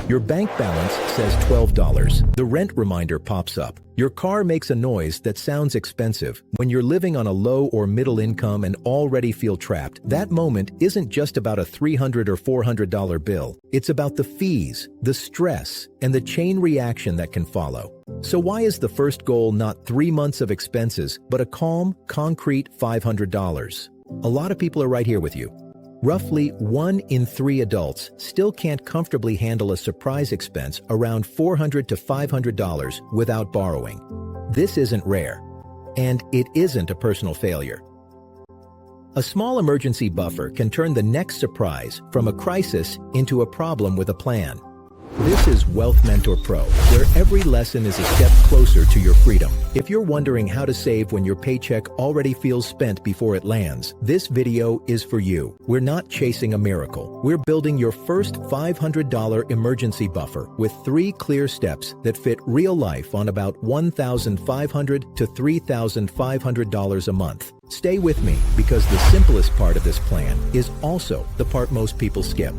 Your bank balance says $12. The rent reminder pops up. Your car makes a noise that sounds expensive. When you're living on a low or middle income and already feel trapped, that moment isn't just about a $300 or $400 bill. It's about the fees, the stress, and the chain reaction that can follow. So why is the first goal not 3 months of expenses, but a calm, concrete $500? A lot of people are right here with you. Roughly 1 in 3 adults still can't comfortably handle a surprise expense around $400 to $500 without borrowing. This isn't rare, and it isn't a personal failure. A small emergency buffer can turn the next surprise from a crisis into a problem with a plan. This is Wealth Mentor Pro, where every lesson is a step closer to your freedom. If you're wondering how to save when your paycheck already feels spent before it lands, this video is for you. We're not chasing a miracle. We're building your first $500 emergency buffer with 3 clear steps that fit real life on about $1,500 to $3,500 a month. Stay with me, because the simplest part of this plan is also the part most people skip.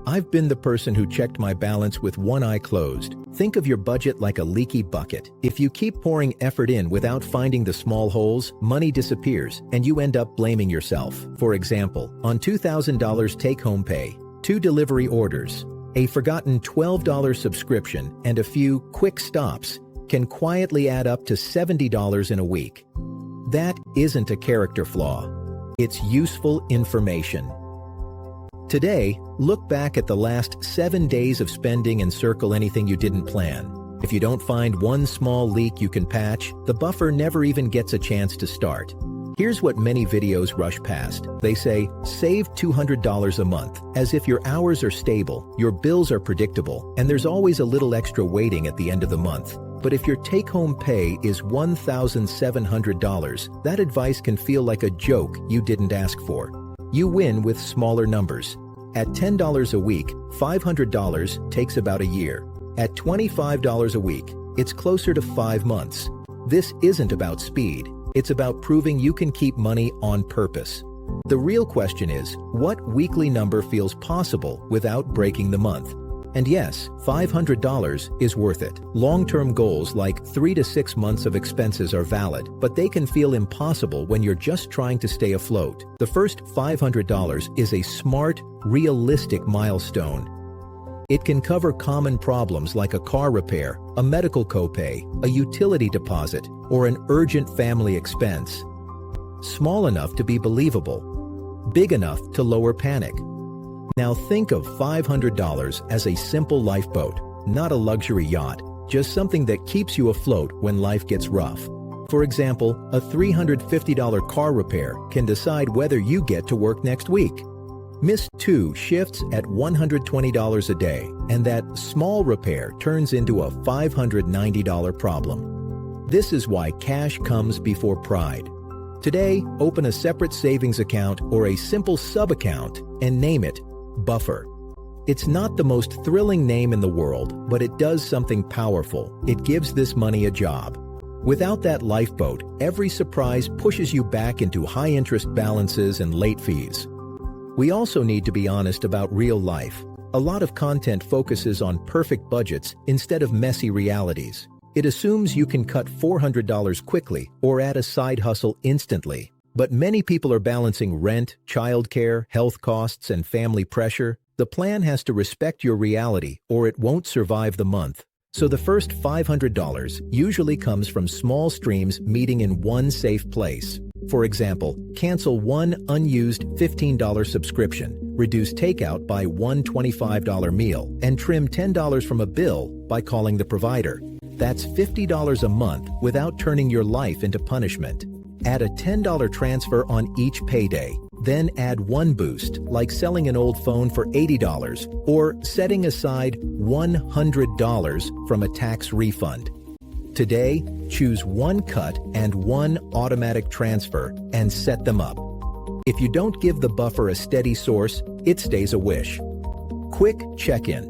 I've been the person who checked my balance with one eye closed. Think of your budget like a leaky bucket. If you keep pouring effort in without finding the small holes, money disappears and you end up blaming yourself. For example, on $2,000 take-home pay, 2 delivery orders, a forgotten $12 subscription, and a few quick stops can quietly add up to $70 in a week. That isn't a character flaw. It's useful information. Today, look back at the last 7 days of spending and circle anything you didn't plan. If you don't find one small leak you can patch, the buffer never even gets a chance to start. Here's what many videos rush past. They say, save $200 a month, as if your hours are stable, your bills are predictable, and there's always a little extra waiting at the end of the month. But if your take-home pay is $1,700, that advice can feel like a joke you didn't ask for. You win with smaller numbers. At $10 a week, $500 takes about a year. At $25 a week, it's closer to 5 months. This isn't about speed. It's about proving you can keep money on purpose. The real question is, what weekly number feels possible without breaking the month? And yes, $500 is worth it. Long-term goals like 3 to 6 months of expenses are valid, but they can feel impossible when you're just trying to stay afloat. The first $500 is a smart, realistic milestone. It can cover common problems like a car repair, a medical copay, a utility deposit, or an urgent family expense. Small enough to be believable, big enough to lower panic. Now think of $500 as a simple lifeboat, not a luxury yacht, just something that keeps you afloat when life gets rough. For example, a $350 car repair can decide whether you get to work next week. Miss 2 shifts at $120 a day, and that small repair turns into a $590 problem. This is why cash comes before pride. Today, open a separate savings account or a simple sub-account and name it Buffer. It's not the most thrilling name in the world, but it does something powerful. It gives this money a job. Without that lifeboat, every surprise pushes you back into high-interest balances and late fees. We also need to be honest about real life. A lot of content focuses on perfect budgets instead of messy realities. It assumes you can cut $400 quickly or add a side hustle instantly. But many people are balancing rent, childcare, health costs, and family pressure. The plan has to respect your reality or it won't survive the month. So the first $500 usually comes from small streams meeting in one safe place. For example, cancel one unused $15 subscription, reduce takeout by one $25 meal, and trim $10 from a bill by calling the provider. That's $50 a month without turning your life into punishment. Add a $10 transfer on each payday. Then add one boost, like selling an old phone for $80 or setting aside $100 from a tax refund. Today, choose one cut and one automatic transfer and set them up. If you don't give the buffer a steady source, it stays a wish. Quick check-in.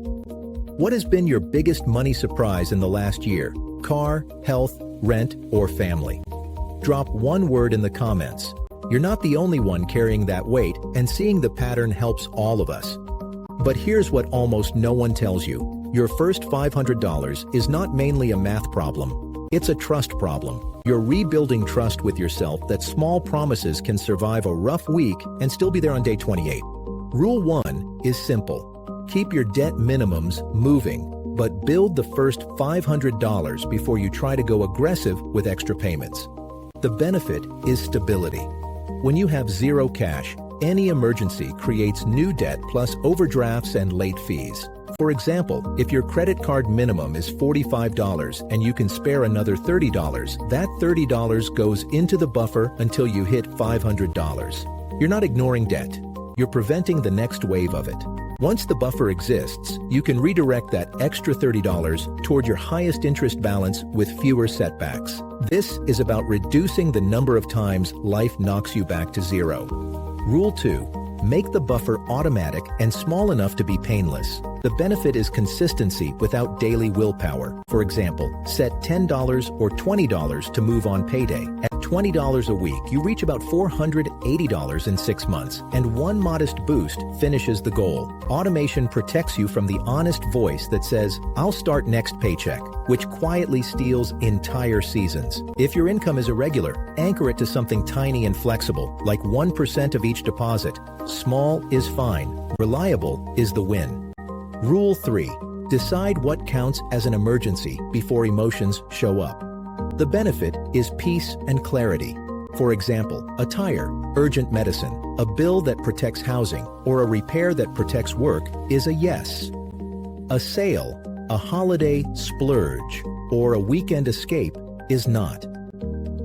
What has been your biggest money surprise in the last year? Car, health, rent, or family? Drop one word in the comments. You're not the only one carrying that weight, and seeing the pattern helps all of us. But here's what almost no one tells you. Your first $500 is not mainly a math problem. It's a trust problem. You're rebuilding trust with yourself that small promises can survive a rough week and still be there on day 28. Rule 1 is simple. Keep your debt minimums moving, but build the first $500 before you try to go aggressive with extra payments. The benefit is stability. When you have zero cash, any emergency creates new debt plus overdrafts and late fees. For example, if your credit card minimum is $45 and you can spare another $30, that $30 goes into the buffer until you hit $500. You're not ignoring debt. You're preventing the next wave of it. Once the buffer exists, you can redirect that extra $30 toward your highest interest balance with fewer setbacks. This is about reducing the number of times life knocks you back to zero. Rule 2. Make the buffer automatic and small enough to be painless. The benefit is consistency without daily willpower. For example, set $10 or $20 to move on payday. At $20 a week, you reach about $480 in 6 months, and one modest boost finishes the goal. Automation protects you from the honest voice that says, "I'll start next paycheck," which quietly steals entire seasons. If your income is irregular, anchor it to something tiny and flexible, like 1% of each deposit. Small is fine. Reliable is the win. Rule 3. Decide what counts as an emergency before emotions show up. The benefit is peace and clarity. For example, a tire, urgent medicine, a bill that protects housing, or a repair that protects work is a yes. A sale, a holiday splurge, or a weekend escape is not.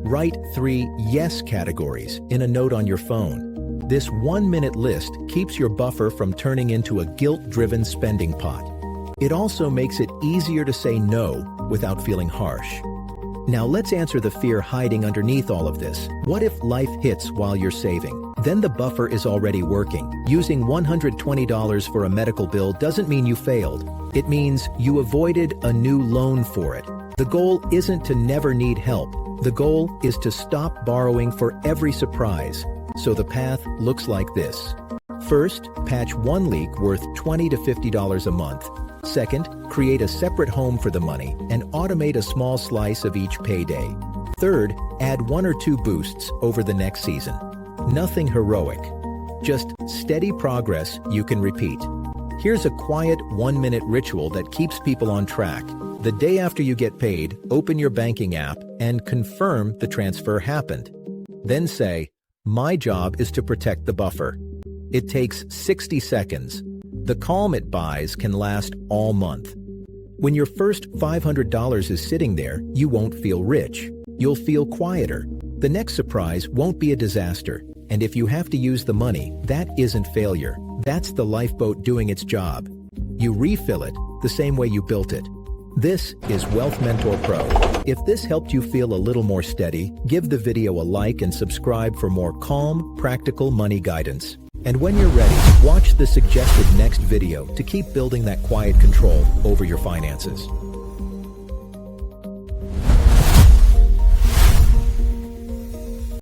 Write 3 yes categories in a note on your phone. This 1-minute list keeps your buffer from turning into a guilt-driven spending pot. It also makes it easier to say no without feeling harsh. Now let's answer the fear hiding underneath all of this. What if life hits while you're saving? Then the buffer is already working. Using $120 for a medical bill doesn't mean you failed. It means you avoided a new loan for it. The goal isn't to never need help. The goal is to stop borrowing for every surprise. So the path looks like this. First, patch one leak worth $20 to $50 a month. Second, create a separate home for the money and automate a small slice of each payday. Third, add 1 or 2 boosts over the next season. Nothing heroic, just steady progress you can repeat. Here's a quiet 1-minute ritual that keeps people on track. The day after you get paid, open your banking app and confirm the transfer happened. Then say, "My job is to protect the buffer." It takes 60 seconds. The calm it buys can last all month. When your first $500 is sitting there, you won't feel rich. You'll feel quieter. The next surprise won't be a disaster. And if you have to use the money, that isn't failure. That's the lifeboat doing its job. You refill it the same way you built it. This is Wealth Mentor Pro. If this helped you feel a little more steady, give the video a like and subscribe for more calm, practical money guidance. And when you're ready, watch the suggested next video to keep building that quiet control over your finances.